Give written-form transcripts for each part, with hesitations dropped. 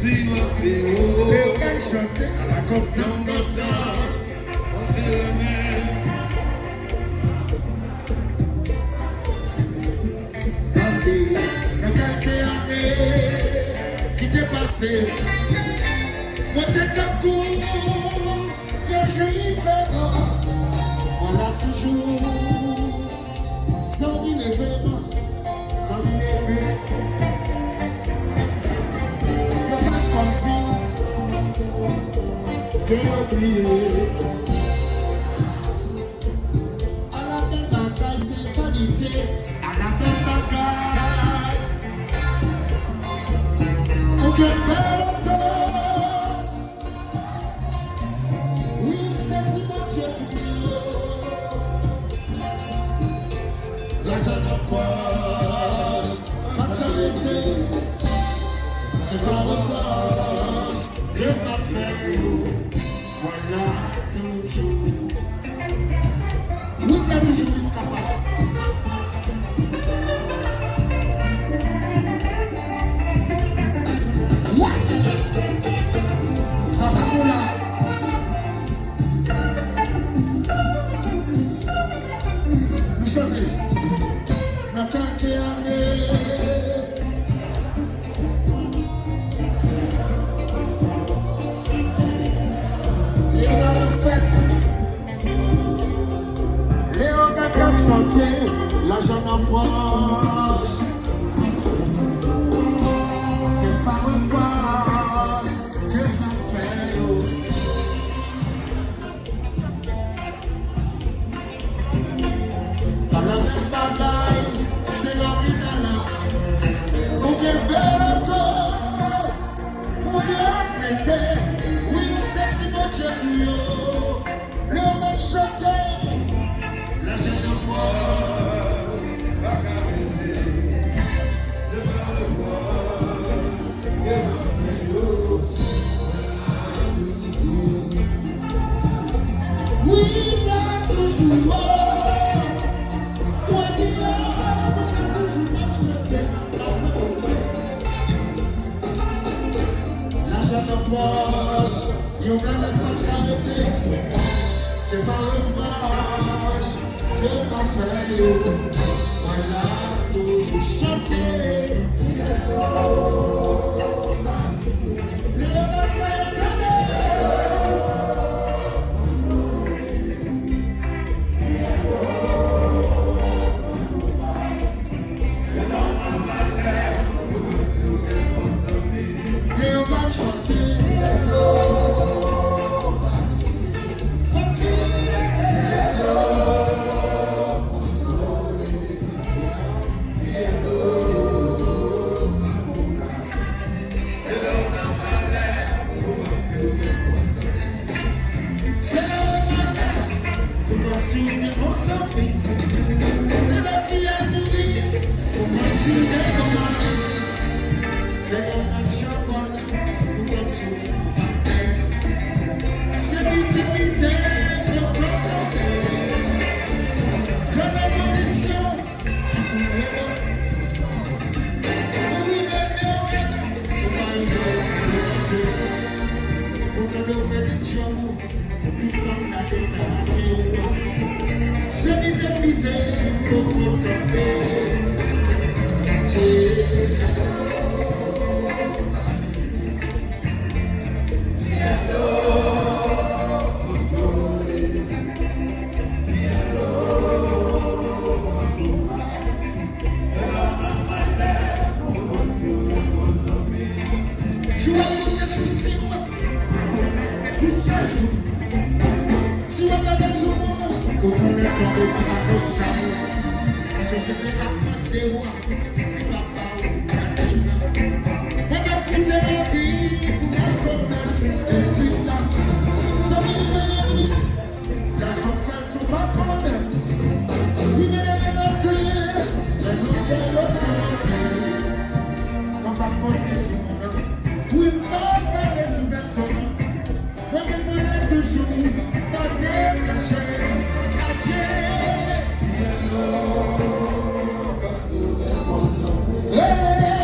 aucun chanter à la comme ça. On se remet. Dans quelques années qui t'est passé, moi t'es un coup, que je y fais, on l'a toujours, sans une événement, sans une événement. Je fais comme si, j'ai oublié. À la belle bataille, c'est vanité, à la belle bataille. Ok, perdre. Oui, c'est si bon, j'ai oublié. La jeune poche, fatalité, c'est pas le poche, le parfait, voilà toujours. Oui, mais toujours jusqu'à pas. Ça va pour là. Nous savons, dans quelques années, et on a le fait, Léon n'a qu'à santé, l'argent en poche. C'est pas un poche que ça fait. Dans la même bataille, c'est l'original. On vient bientôt pour y apprêter. Oui, c'est si bon Dieu, le même chanter, la jeune poche, pas qu'à rester, c'est pas le poche, oui, là, toujours. You're gonna start c'est pas un match que t'en fais, voilà, toujours chanter. Yeah.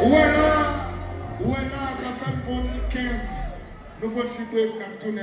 Voilà, ça fait un bon petit 15. Nous continuons à tourner.